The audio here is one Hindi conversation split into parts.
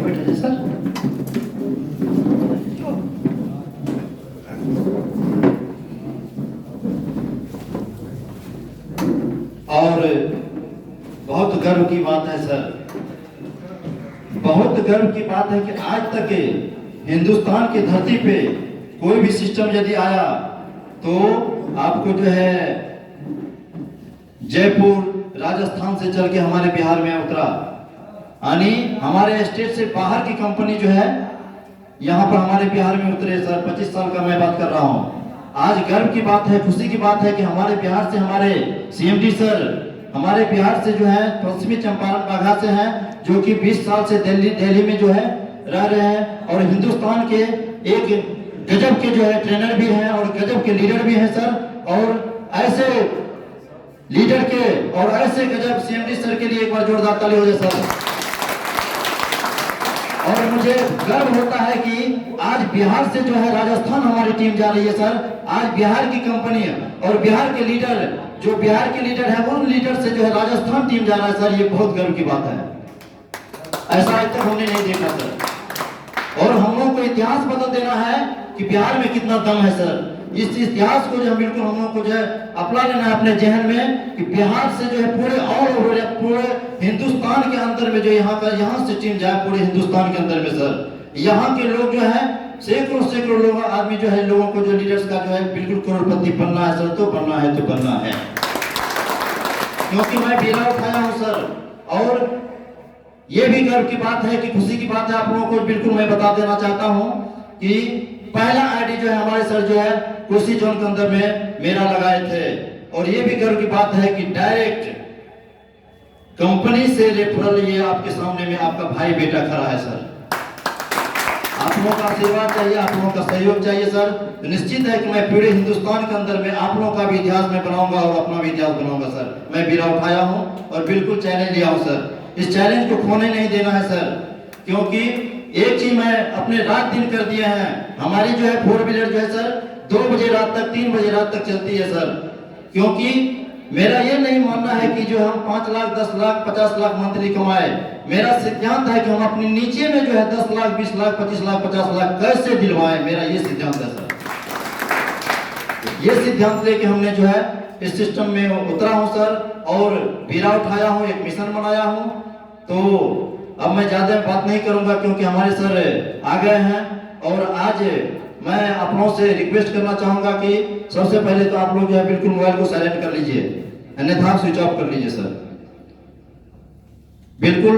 बैठे थे सर। और बहुत गर्व की बात है सर, बहुत गर्व की बात है कि आज तक हिंदुस्तान की धरती पे कोई भी सिस्टम यदि आया तो आपको जो है जयपुर राजस्थान से चल के हमारे बिहार में उतरा, यानी हमारे स्टेट से बाहर की कंपनी जो है यहाँ पर हमारे बिहार में उतरे सर। 25 साल का मैं बात कर रहा हूँ। आज गर्व की बात है, खुशी की बात है कि हमारे बिहार से हमारे सीएमडी सर हमारे बिहार से जो है पश्चिमी चंपारण बाघा से हैं, जो कि 20 साल से दिल्ली में जो है रह रहे हैं और हिंदुस्तान के एक गजब के जो है ट्रेनर भी हैं और गजब के लीडर भी हैं सर। और ऐसे लीडर के और ऐसे गजब सीएमडी सर के लिए एक बार जोरदार ताली हो जाए सर। और मुझे गर्व होता है कि आज बिहार से जो है राजस्थान हमारी टीम जा रही है सर। आज बिहार की कंपनी और बिहार के लीडर, जो बिहार के लीडर है उन लीडर से जो है राजस्थान टीम जा रहा है सर। ये बहुत गर्व की बात है, ऐसा आज तक हमने नहीं देखा सर। और हम लोगों को इतिहास बदल देना है कि बिहार में कितना दम है सर। इस इतिहास को जो है बिल्कुल हम लोग को जो है अपना लेना है अपने जहन में कि बिहार से जो है पूरे हिंदुस्तान के अंदर में जो यहाँ से टीम जाए पूरे हिंदुस्तान के अंदर में सर। यहाँ के लोग जो है सैकड़ों लोग आदमी जो है लोगों को जो लीडर्स का जो है बिल्कुल करोड़पति बनना है सर। तो बनना है तो बनना है, क्योंकि मैं बीरा उठाया हूँ सर। और ये भी गर्व की बात है कि खुशी की बात है आप लोगों को बिल्कुल मैं बता देना चाहता हूँ कि पहला आईडी जो है हमारे सर जो है कुर्सी जोन के अंदर में मेरा लगाए थे। और ये भी गर्व की बात है कि डायरेक्ट कंपनी से रेफरल ये आपके सामने में आपका भाई बेटा खड़ा है सर। आप लोगों का आशीर्वाद चाहिए, आप लोगों का सहयोग चाहिए सर। तो निश्चित है कि मैं पूरे हिंदुस्तान के अंदर में आप लोगों का भी इतिहास में बनाऊंगा और अपना भी इतिहास बनाऊंगा सर। मैं बीरा उठाया हूँ और बिल्कुल चैलेंज लिया हूँ सर। इस चैलेंज को खोने नहीं देना है सर, क्योंकि एक चीज मैं अपने रात दिन कर दिए हैं। हमारी जो है 4 व्हीलर जो है सर 2 बजे रात तक 3 बजे रात तक चलती है सर। क्योंकि मेरा ये नहीं मानना है कि जो हम 5 लाख 10 लाख 50 लाख मंथली कमाए। मेरा सिद्धांत है कि हम अपने नीचे में जो है 10 लाख 20 लाख 25 लाख 50 लाख कैसे दिलवाएं। मेरा ये सिद्धांत है सर। ये सिद्धांत लेके हमने जो है इस सिस्टम में उतरा हूं सर और बीरा उठाया हूं, एक मिशन बनाया हूं। तो अब मैं ज्यादा बात नहीं करूंगा क्योंकि हमारे सर आ गए हैं। और आज मैं अपनों से रिक्वेस्ट करना चाहूंगा कि सबसे पहले तो आप लोग जो है बिल्कुल मोबाइल को साइलेंट कर लीजिए, अन्यथा स्विच ऑफ कर लीजिए सर। बिल्कुल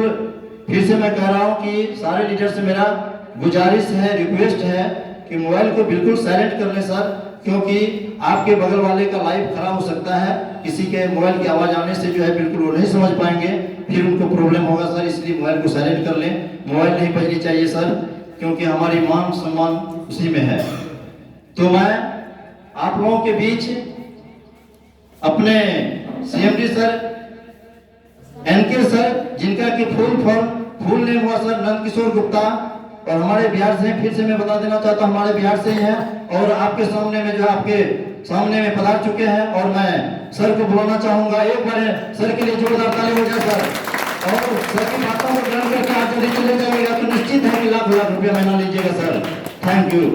फिर से मैं कह रहा हूं कि सारे लीडर से मेरा गुजारिश है, रिक्वेस्ट है कि मोबाइल को बिल्कुल साइलेंट कर लें सर, क्योंकि आपके बगल वाले का लाइफ खराब हो सकता है। किसी के मोबाइल की आवाज आने से जो है बिल्कुल वो नहीं समझ पाएंगे, फिर उनको प्रॉब्लम होगा सर। इसलिए मोबाइल को साइलेंट कर लें। मोबाइल नहीं बजनी चाहिए सर, क्योंकि हमारी मान सम्मान उसी में है। तो मैं आप लोगों के बीच अपने सीएमडी सर, एनके सर, जिनका कि फुल नेम हुआ सर नंदकिशोर गुप्ता, और हमारे बिहार से फिर से मैं बता देना चाहता हूँ हमारे बिहार से ही हैं और आपके सामने में जो आपके सामने में पधार चुके हैं। और मैं सर को बुलाना चाहूंगा, एक बार सर के लिए जोरदार ताली हो जाए सर। और सर की बातों को ग्रहण करके आप यदि चले जाएगा तो निश्चित है कि लाख लाख रुपया महीना लीजिएगा सर। Thank you.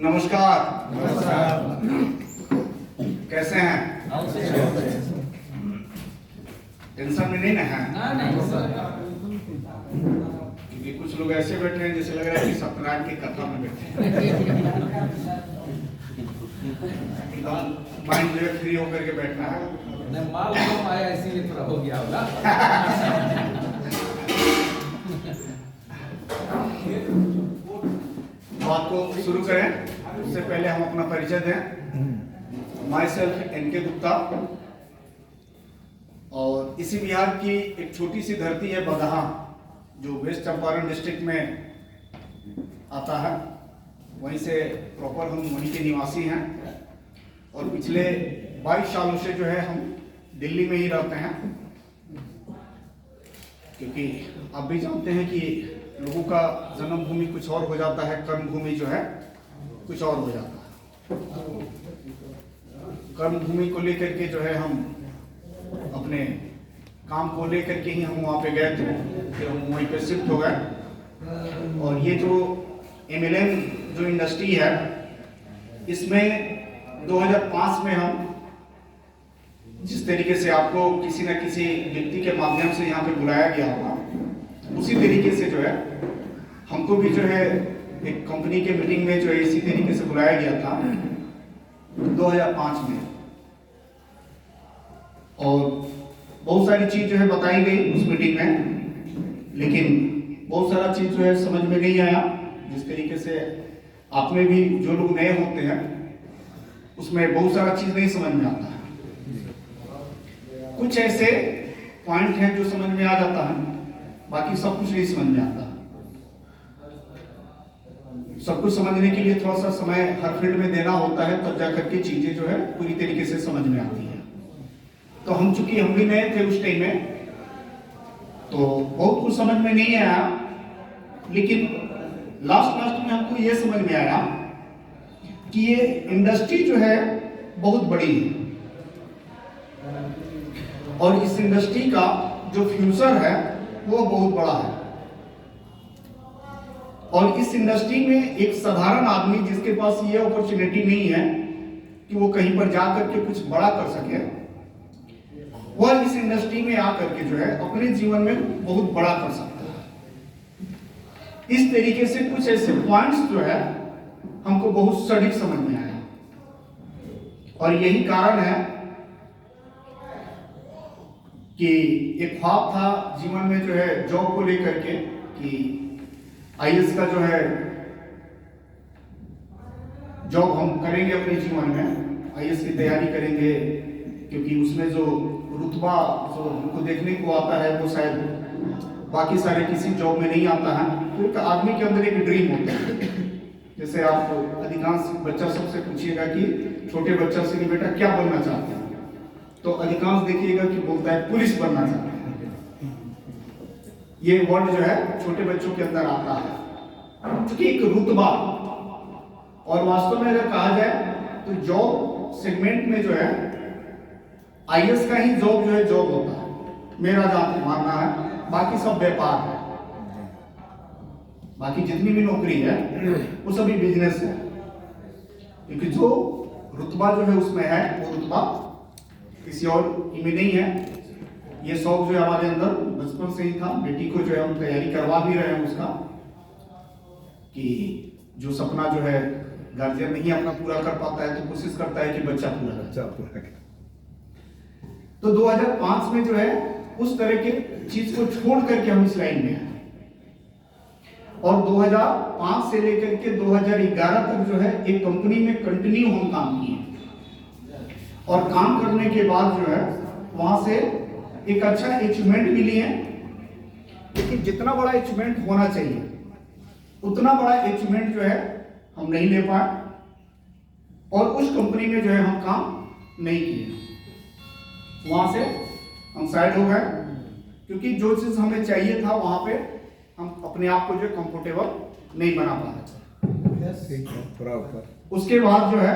नमस्कार। कैसे हैं? टेंशन में नहीं ना है? क्योंकि कुछ लोग ऐसे बैठे हैं जैसे लग रहा है कि सत्यनारायण की कथा में बैठे हैं। एकदम माइंड जो है फ्री होकर के बैठना है। माल कम आया इसीलिए थोड़ा हो गया होगा। बात को शुरू करें उससे पहले हम अपना परिचय दें। माई सेल्फ एनके गुप्ता, और इसी बिहार की एक छोटी सी धरती है बगहा, जो वेस्ट चंपारण डिस्ट्रिक्ट में आता है। वहीं से प्रॉपर हम वहीं के निवासी हैं, और पिछले 22 सालों से जो है हम दिल्ली में ही रहते हैं। क्योंकि आप भी जानते हैं कि लोगों का जन्म भूमि कुछ और हो जाता है, कर्म भूमि जो है कुछ और हो जाता है। कर्म भूमि को लेकर के जो है हम अपने काम को लेकर के ही हम वहाँ पे गए थे, फिर हम वहीं पे शिफ्ट हो गए। और ये जो MLM जो इंडस्ट्री है, इसमें 2005 में हम जिस तरीके से आपको किसी न किसी व्यक्ति के माध्यम से यहाँ पे बुलाया गया होगा, उसी तरीके से जो है हमको भी जो है एक कंपनी के मीटिंग में जो है इसी तरीके से बुलाया गया था 2005 में। और बहुत सारी चीज जो है बताई गई उस मीटिंग में, लेकिन बहुत सारा चीज जो है समझ में नहीं आया। जिस तरीके से आप में भी जो लोग नए होते हैं उसमें बहुत सारा चीज नहीं समझ में आता है। कुछ ऐसे पॉइंट हैं जो समझ में आ जाता है, बाकी सब कुछ नहीं समझ में आता। सब कुछ समझने के लिए थोड़ा सा समय हर फील्ड में देना होता है, तब जाकर के चीजें जो है पूरी तरीके से समझ में आती है। तो हम चूंकि हम भी नए थे उस टाइम में, तो बहुत कुछ समझ में नहीं आया, लेकिन लास्ट में हमको ये समझ में आया कि ये इंडस्ट्री जो है बहुत बड़ी है, और इस इंडस्ट्री का जो फ्यूचर है वो बहुत बड़ा है। और इस इंडस्ट्री में एक साधारण आदमी जिसके पास ये अपॉर्चुनिटी नहीं है कि वो कहीं पर जाकर के कुछ बड़ा कर सके, वह इस इंडस्ट्री में आकर के जो है अपने जीवन में बहुत बड़ा कर सकता है। इस तरीके से कुछ ऐसे पॉइंट्स जो है हमको बहुत सटीक समझ में आया, और यही कारण है कि एक ख्वाब था जीवन में जो है जॉब को लेकर के कि IAS का जो है जॉब हम करेंगे अपने जीवन में, IAS की तैयारी करेंगे, क्योंकि उसमें जो रुतबा जो हमको देखने को आता है वो शायद बाकी सारे किसी जॉब में नहीं आता है। तो एक आदमी के अंदर एक ड्रीम होता है। जैसे आप अधिकांश बच्चा सबसे पूछिएगा कि छोटे बच्चा से कि बेटा क्या बनना चाहते हैं, तो अधिकांश देखिएगा कि बोलता है पुलिस बनना चाहता है। ये वर्ड जो है छोटे बच्चों के अंदर आता है, क्योंकि एक रुतबा, और वास्तव में अगर कहा जाए तो जॉब सेगमेंट में जो है IAS का ही जॉब जो है जॉब होता है, मेरा जहां मानना है। बाकी सब व्यापार है, बाकी जितनी भी नौकरी है वो सभी बिजनेस है, क्योंकि जो रुतबा जो है उसमें है वो रुतबा किसी और में नहीं है। ये शौक जो है हमारे अंदर बचपन से ही था। बेटी को जो है हम तैयारी करवा भी रहे हैं उसका, कि जो सपना जो है गार्जियन नहीं अपना पूरा कर पाता है तो कोशिश करता है कि बच्चा पूरा करे। तो 2005 में जो है उस तरह के चीज को छोड़ करके हम इस लाइन में आए, और 2005 से लेकर के 2011 तक जो है एक कंपनी में कंटिन्यू हम काम किए, और काम करने के बाद जो है वहां से एक अच्छा अचीवमेंट मिली है। लेकिन जितना बड़ा अचीवमेंट होना चाहिए उतना बड़ा अचीवमेंट जो है हम नहीं ले पाए, और उस कंपनी में जो है हम काम नहीं किए, वहां से हम साइड हो गए, क्योंकि जो चीज हमें चाहिए था वहां पे हम अपने आप को जो कंफर्टेबल नहीं बना पा रहे थे। उसके बाद जो है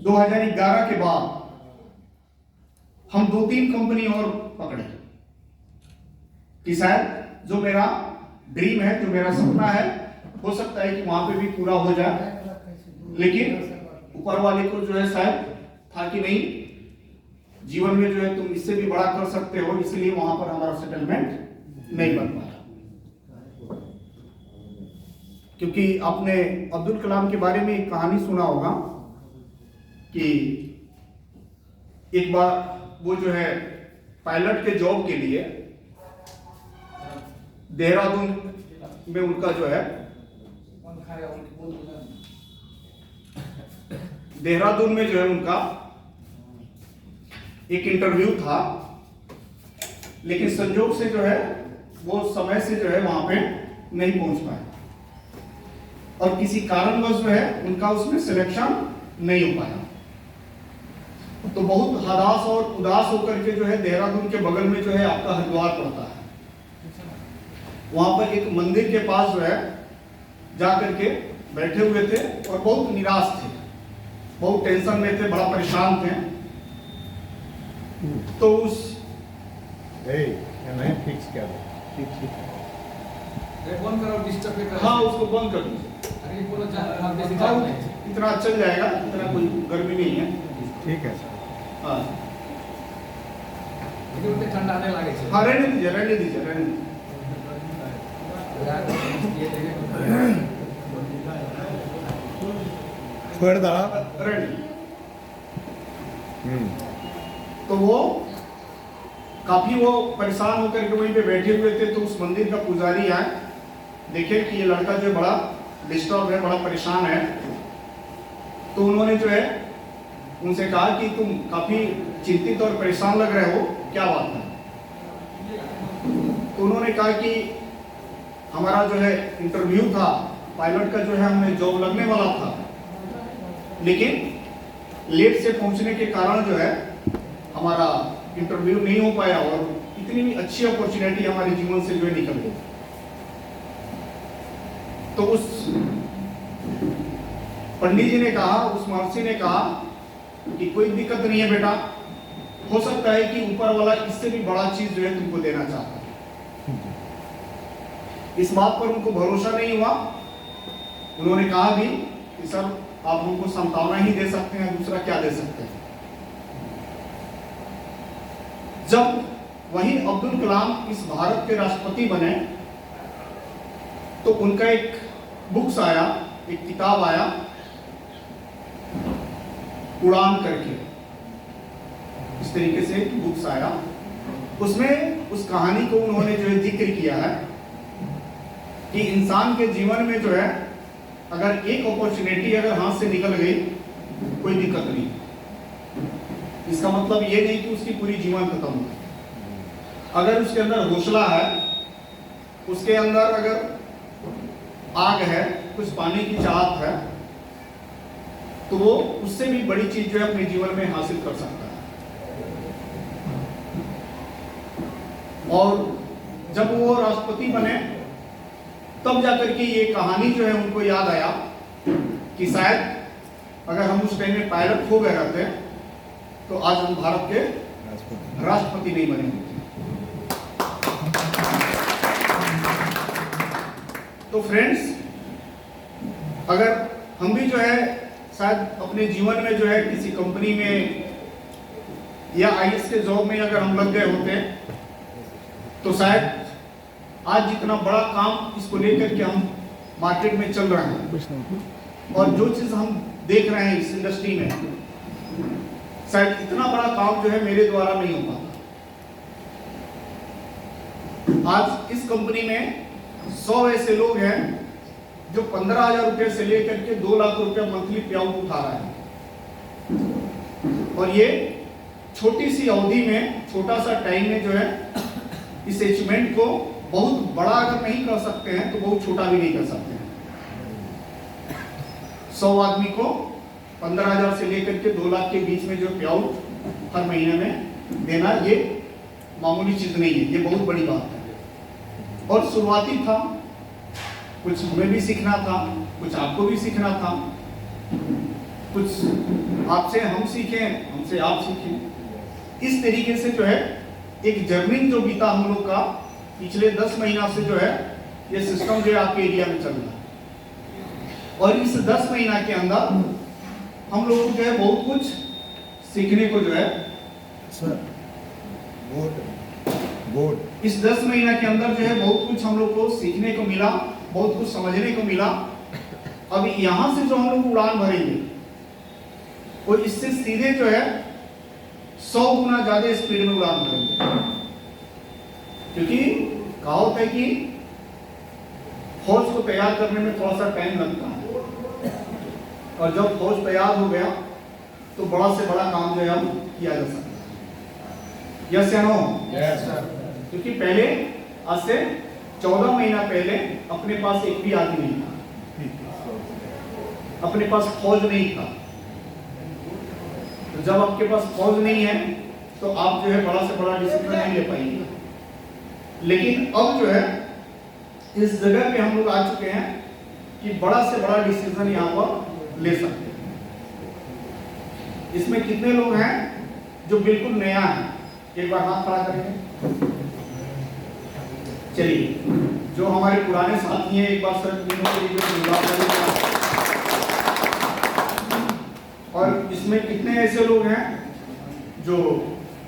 2011 के बाद हम 2-3 कंपनी और पकड़े कि शायद जो मेरा ड्रीम है, जो मेरा सपना है हो सकता है कि वहां पे भी पूरा हो जाए, लेकिन ऊपर वाले को जो है शायद था कि नहीं, जीवन में जो है तुम इससे भी बड़ा कर सकते हो, इसलिए वहां पर हमारा सेटलमेंट नहीं बन पाया। क्योंकि आपने अब्दुल कलाम के बारे में एक कहानी सुना होगा कि एक बार वो जो है पायलट के जॉब के लिए देहरादून में उनका जो है देहरादून में जो है उनका एक इंटरव्यू था, लेकिन संजोग से जो है वो समय से जो है वहां पे नहीं पहुंच पाए और किसी कारणवश जो है उनका उसमें सिलेक्शन नहीं हो पाया। तो बहुत हताश और उदास होकर के जो है देहरादून के बगल में जो है आपका हरिद्वार पड़ता है, वहां पर एक मंदिर के पास जो है जाकर के बैठे हुए थे और बहुत निराश थे, बहुत टेंशन में थे, बड़ा परेशान थे। तो उस फिक्स क्या फोन करो, डिस्टर्ब कर। हाँ, उसको बंद कर दीजिए। अरे बोलो जान, इतना चल जाएगा, इतना कोई गर्मी नहीं है। ठीक है सर। हाँ लेकिन ठंडा आने लगे छे। हाँ, रहने दीजिए, रहने दीजिए, रहने दीजिए। छोड़ दो। रहने। तो वो काफी वो परेशान होकर के वहीं पे बैठे हुए थे। तो उस मंदिर का पुजारी आए, देखे कि ये लड़का जो बड़ा डिस्टर्ब है, बड़ा परेशान है। तो उन्होंने जो है उनसे कहा कि तुम काफी चिंतित और परेशान लग रहे हो, क्या बात है? तो उन्होंने कहा कि हमारा जो है इंटरव्यू था पायलट का, जो है हमें जॉब लगने वाला था, लेकिन लेट से पहुंचने के कारण जो है हमारा इंटरव्यू नहीं हो पाया और इतनी अच्छी अपॉर्चुनिटी हमारे जीवन से जो है निकल गई। तो उस पंडित जी ने कहा, उस महर्षि ने कहा कि कोई दिक्कत नहीं है बेटा, हो सकता है कि ऊपर वाला इससे भी बड़ा चीज जो है तुमको देना चाहता है। इस बात पर उनको भरोसा नहीं हुआ। उन्होंने कहा भी कि सर आप हमको सांत्वना ही दे सकते हैं, दूसरा क्या दे सकते हैं। जब वही अब्दुल कलाम इस भारत के राष्ट्रपति बने तो उनका एक बुक्स आया, एक किताब आया उड़ान करके, इस तरीके से बुक्स आया। उसमें उस कहानी को उन्होंने जो है जिक्र किया है कि इंसान के जीवन में जो है अगर एक अपॉर्चुनिटी अगर हाथ से निकल गई कोई दिक्कत नहीं, इसका मतलब ये नहीं कि उसकी पूरी जीवन खत्म हो। अगर उसके अंदर हौसला है, उसके अंदर अगर आग है, कुछ पाने की चाहत है, तो वो उससे भी बड़ी चीज जो है अपने जीवन में हासिल कर सकता है। और जब वो राष्ट्रपति बने तब जाकर के ये कहानी जो है उनको याद आया कि शायद अगर हम उस टाइम में पायलट हो गए रहते तो आज हम भारत के राष्ट्रपति नहीं बने होते। तो फ्रेंड्स, अगर हम भी जो है शायद अपने जीवन में जो है किसी कंपनी में या आईएएस के जॉब में अगर हम लग गए होते तो शायद आज जितना बड़ा काम इसको लेकर के हम मार्केट में चल रहे हैं और जो चीज हम देख रहे हैं इस इंडस्ट्री में, शायद इतना बड़ा काम जो है मेरे द्वारा नहीं हो पाता। आज इस कंपनी में 100 ऐसे लोग हैं जो 15,000 रुपए से लेकर के 2 लाख रुपए मंथली पे आउट उठा रहे हैं और ये छोटी सी अवधि में, छोटा सा टाइम में जो है इस अचीवमेंट को बहुत बड़ा अगर नहीं कर सकते हैं तो बहुत छोटा भी नहीं कर सकते हैं। 100 आदमी को 15,000 से लेकर के 2 लाख के बीच में जो पे आउट हर महीने में देना, ये मामूली चीज नहीं है, ये बहुत बड़ी बात है। और शुरुआती था, कुछ हमें भी सीखना था, कुछ आपको भी सीखना था, कुछ आपसे हम सीखें, हमसे आप सीखें। इस तरीके से जो है एक जर्नी जो बीता हम लोग का पिछले 10 महीना से जो है ये सिस्टम जो है आपके एरिया में चल रहा है। और इस 10 महीना के अंदर हम लोग को जो है बहुत कुछ सीखने को जो है, सर बोर्ड इस 10 महीना के अंदर जो है बहुत कुछ हम लोग को सीखने को मिला, बहुत कुछ समझने को मिला। अब यहां से जो हम लोग उड़ान भरेंगे और इससे सीधे जो है 100 गुना ज्यादा स्पीड में उड़ान भरेंगे, क्योंकि कहावत है कि फौज को तैयार करने में थोड़ा सा टाइम लगता है, और जब फौज तैयार हो गया तो बड़ा से बड़ा काम जो है हम किया जा सकता है। यस या नो? Yes sir. क्योंकि पहले आज से 14 महीना पहले अपने पास एक भी आदमी नहीं था, अपने पास फौज नहीं था। तो जब आपके पास फौज नहीं है तो आप जो है बड़ा से बड़ा डिसीजन नहीं ले पाएंगे। लेकिन अब जो है इस जगह पे हम लोग आ चुके हैं कि बड़ा से बड़ा डिसीजन यहाँ पर ले सकते हैं। इसमें कितने लोग हैं जो बिल्कुल नया है? एक बार हाथ खड़ा करेंगे। चलिए, जो हमारे पुराने साथी हैं एक बार सर तीनों के लिए धन्यवाद करेंगे। और इसमें कितने ऐसे लोग हैं जो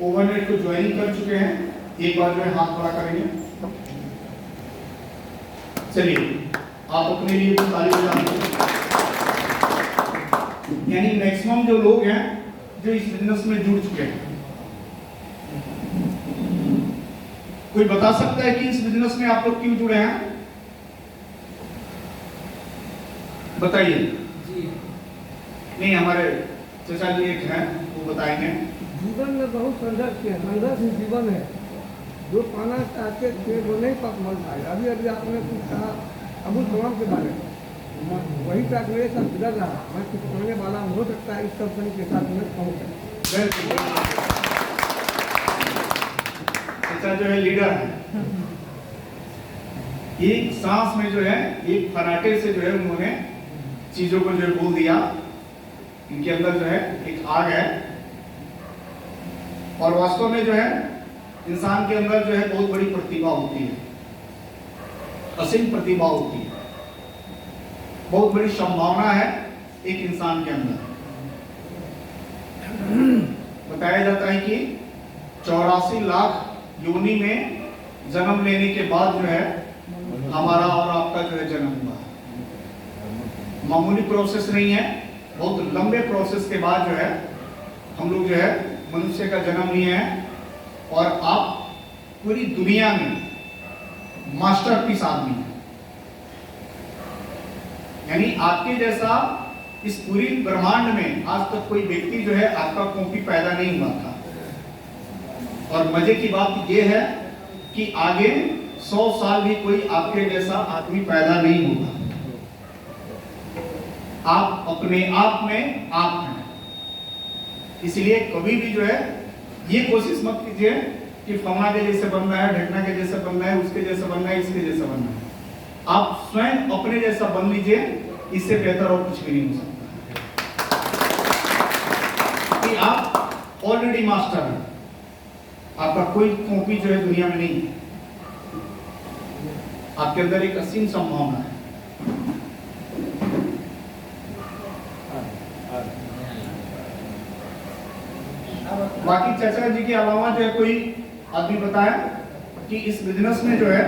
ओवरनेट को ज्वाइन कर चुके हैं? एक बार जो है हाथ खड़ा करेंगे। चलिए, आप अपने लिए तो ताली बजाएंगे। यानी मैक्सिमम जो लोग हैं जो इस बिजनेस में जुड़ चुके हैं। कोई बता सकता है कि इस बिजनेस में आप लोग क्यों जुड़े हैं? बताइए। जी, नहीं, हमारे चाचा जी एक हैं, वो बताएंगे। जीवन में बहुत संघर्ष किया, संघर्ष ही जीवन है। जो पाना चाहते थे वो नहीं पा पाए। अभी अभी आपने कुछ कहा अबुल कलाम के बारे में, वही तक मेरे साथ गुजर रहा। मैं कुछ कहने वाला हो सकता है इस कंपनी के साथ में पहुँच। चाचा जो है लीडर है, एक सांस में जो है एक फराटे से जो है उन्होंने चीजों को जो है बोल दिया। इनके अंदर जो है एक आग है, और वास्तव में जो है इंसान के अंदर जो है बहुत बड़ी प्रतिभा होती है, असीम प्रतिभा होती है, बहुत बड़ी संभावना है एक इंसान के अंदर। बताया जाता है कि 84 लाख योनि में जन्म लेने के बाद जो है हमारा और आपका जो है जन्म हुआ। मामूली प्रोसेस नहीं है, बहुत लंबे प्रोसेस के बाद जो है हम लोग जो है मनुष्य का जन्म लिए हैं। और आप पूरी दुनिया में मास्टरपीस आदमी हैं, यानी आपके जैसा इस पूरी ब्रह्मांड में आज तक कोई व्यक्ति जो है आपका कॉपी पैदा नहीं हुआ था। और मजे की बात यह है कि आगे 100 साल भी कोई आपके जैसा आदमी पैदा नहीं होगा। आप अपने आप में आप हैं, इसलिए कभी भी जो है ये कोशिश मत कीजिए कि फलाना के जैसे बनना है, ढकना के जैसे बनना है, उसके जैसे बनना है, इसके जैसे बनना है। आप स्वयं अपने जैसा बन लीजिए, इससे बेहतर और कुछ भी नहीं हो सकता। कि आप ऑलरेडी मास्टर हैं, आपका कोई कॉपी जो है दुनिया में नहीं है। आपके अंदर एक असीम संभावना है। बाकी चाचा जी के अलावा जो है कोई आदमी बताया कि इस बिजनेस में जो है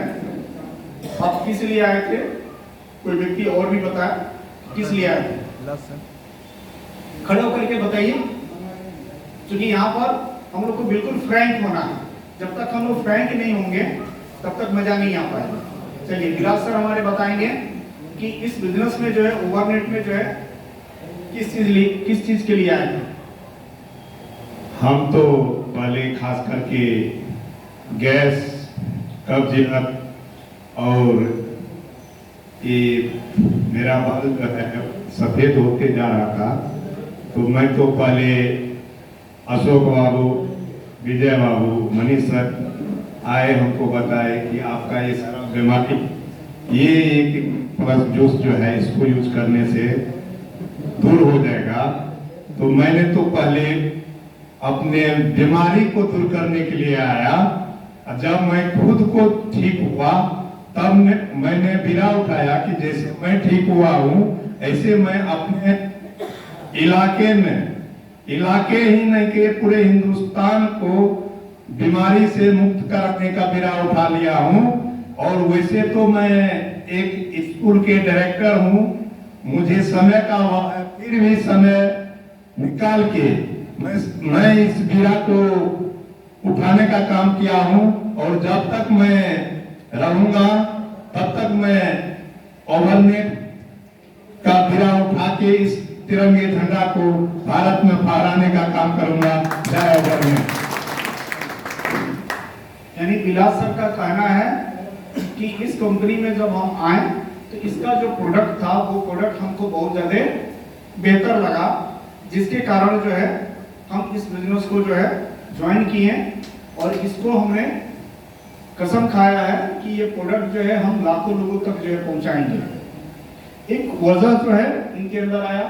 आप किस लिए आए थे? कोई व्यक्ति और भी बताया किस लिए आए थे? खड़े होकर के बताइए, क्योंकि यहाँ पर हम लोग को बिल्कुल फ्रैंक होना है। जब तक हम लोग फ्रैंक नहीं होंगे तब तक मजा नहीं आ पाएगा। चलिए, विराज सर हमारे बताएंगे कि इस बिजनेस में जो है ओवरनेट में जो है किस चीज के लिए आए थे? हम तो पहले खास करके गैस, कब्जियत और ये मेरा बाल जो है सफ़ेद होते जा रहा था, तो मैं तो पहले अशोक बाबू, विजय बाबू, मनीष सर आए, हमको बताए कि आपका ये सारा बीमारी, ये एक प्लस जूस जो है इसको यूज करने से दूर हो जाएगा। तो मैंने तो पहले अपने बीमारी को दूर करने के लिए आया। जब मैं खुद को ठीक हुआ तब मैंने बीड़ा उठाया कि जैसे मैं ठीक हुआ हूँ ऐसे मैं अपने इलाके ही नहीं के पूरे हिंदुस्तान को बीमारी से मुक्त करने का बीड़ा उठा लिया हूँ। और वैसे तो मैं एक स्कूल के डायरेक्टर हूँ, मुझे समय का फिर भी समय निकाल के मैं इस बीड़ा को उठाने का काम किया हूँ। और जब तक मैं रहूंगा तब तक मैं ओवरनेट का बीड़ा उठा के इस तिरंगे झंडा को भारत में फहराने का काम करूंगा। जय ओवरनेट। यानी विलास सर का कहना है कि इस कंपनी में जब हम आए तो इसका जो प्रोडक्ट था वो प्रोडक्ट हमको बहुत ज्यादा बेहतर लगा, जिसके कारण जो है हम इस बिजनेस को जो है ज्वाइन किए और इसको हमने कसम खाया है कि ये प्रोडक्ट जो है हम लाखों लोगों तक जो है पहुंचाएंगे। एक वजह जो है इनके अंदर आया,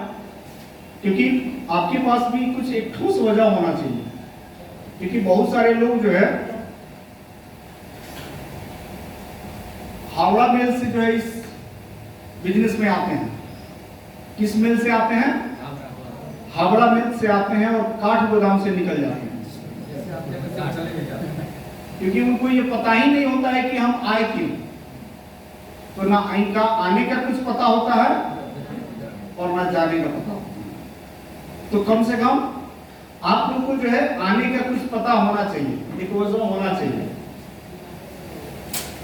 क्योंकि आपके पास भी कुछ एक ठोस वजह होना चाहिए, क्योंकि बहुत सारे लोग जो है हावड़ा मिल से जो है इस बिजनेस में आते हैं। किस मिल से आते हैं? हावड़ा मिल से आते हैं और काठ गोदाम से निकल जाते हैं, क्योंकि उनको ये पता ही नहीं होता है कि हम आए क्यों। तो ना इनका आने का कुछ पता होता है और ना जाने का पता होता है। तो कम से कम आप लोग को जो है आने का कुछ पता होना चाहिए, एक वजह होना चाहिए।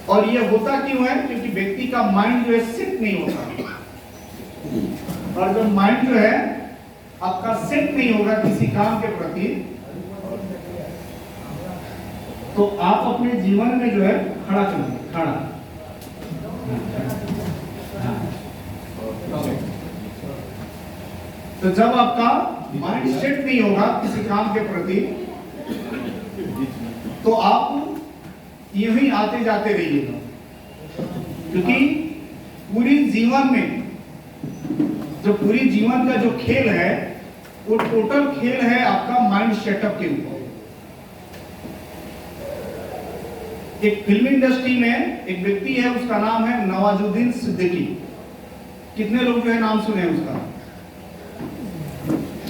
और ये होता क्यों है? क्योंकि व्यक्ति का माइंड जो है सेट नहीं होता, और जब माइंड जो है आपका सेट नहीं होगा किसी काम के प्रति, तो आप अपने जीवन में जो है खड़ा चलेंगे, खड़ा। तो जब आपका माइंड सेट नहीं होगा किसी काम के प्रति, तो आप यूं ही आते जाते रहिएगा, क्योंकि पूरी जीवन में जो पूरी जीवन का जो खेल है वो टोटल खेल है आपका माइंड सेटअप के ऊपर। एक फिल्म इंडस्ट्री में एक व्यक्ति है, उसका नाम है नवाजुद्दीन सिद्दीकी। कितने लोग जो है नाम सुने उसका?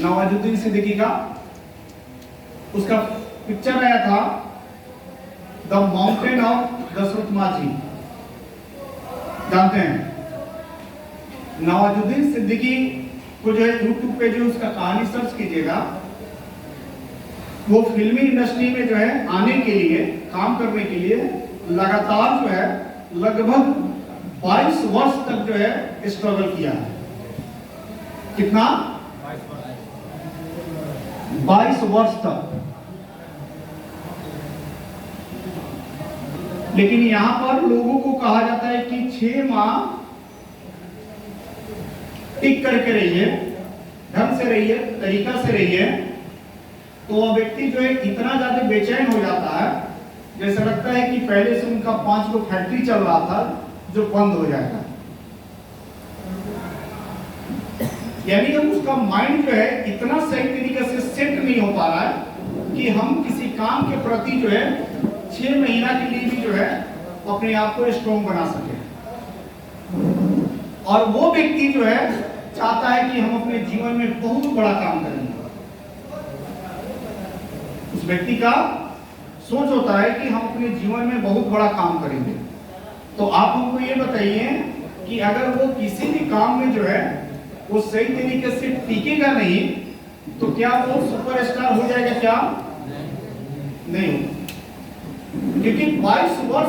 नवाजुद्दीन सिद्दीकी का उसका पिक्चर आया था द माउंटेन ऑफ दशरथ माझी, जानते हैं? नवाजुद्दीन सिद्दीकी को जो है यूट्यूब पे जो उसका कहानी सर्च कीजिएगा, वो फिल्मी इंडस्ट्री में जो है आने के लिए, काम करने के लिए लगातार जो है लगभग 22 वर्ष तक जो है स्ट्रगल किया है। कितना? 22 वर्ष तक। लेकिन यहां पर लोगों को कहा जाता है कि 6 माह टिक करके रहिए, ढंग से रहिए, तरीका से रहिए, तो वह व्यक्ति जो है इतना ज्यादा बेचैन हो जाता है, जैसे लगता है कि पहले से उनका 5 गो फैक्ट्री चल रहा था जो बंद हो जाएगा। यानी अब उसका माइंड जो है इतना सही तरीके से सेट नहीं हो पा रहा है कि हम किसी काम के प्रति जो है 6 महीना के लिए भी जो है अपने आप को स्ट्रॉन्ग बना सके। और वो व्यक्ति जो है चाहता है कि हम अपने जीवन में बहुत बड़ा काम करेंगे। उस व्यक्ति का सोच होता है कि हम अपने जीवन में बहुत बड़ा काम करेंगे। तो आप हमको ये बताइए कि अगर वो किसी भी काम में जो है वो सही तरीके से टिकेगा नहीं, तो क्या वो सुपरस्टार हो जाएगा? क्या नहीं, क्योंकि 22 वर्ष